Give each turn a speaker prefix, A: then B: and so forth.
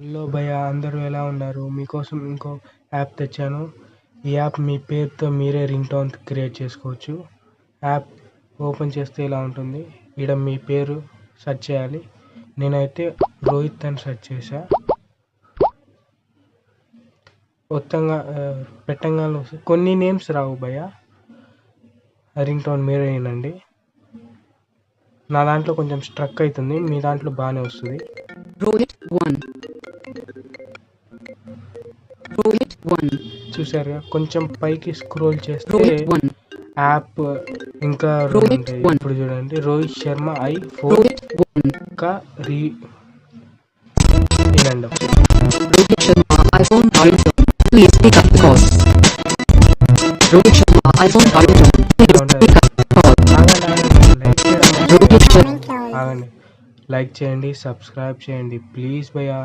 A: Hello భయ్యా, అందరూ ఎలా ఉన్నారు? మీకోసం ఇంకో యాప్ తెచ్చాను. ఈ యాప్ మీ పేరుతో మీరే రింగ్ టోన్ క్రియేట్ చేసుకోవచ్చు. యాప్ ఓపెన్ చేస్తే ఇలా ఉంటుంది. ఈడ మీ పేరు సెర్చ్ చేయాలి. నేనైతే రోహిత్ అని సెర్చ్ చేశా. మొత్తంగా పెట్టంగానే కొన్ని నేమ్స్ రావు భయ్యా. రింగ్ టోన్ మీరే వినండి. నా దాంట్లో కొంచెం స్ట్రక్ అవుతుంది, మీ దాంట్లో బాగానే వస్తుంది.
B: రోహిత్ 1 రోహిత్ 1
A: చూసారుగా, కొంచెం పైకి స్క్రోల్ చేస్తే
B: రోహిత్ 1
A: యాప్ ఇంకా రెండు ఉంటాయి. ఇప్పుడు చూడండి, రోహిత్ శర్మ i4
B: రోహిత్ 1
A: का వినండి.
B: Rohit Sharma iPhone ringtone. Please pick up the call. Rohit Sharma iPhone ringtone. Please pick up the call. Rohit Sharma
A: ఆగండి, లైక్ చేయండి, సబ్స్క్రైబ్ చేయండి ప్లీజ్ భయ్యా.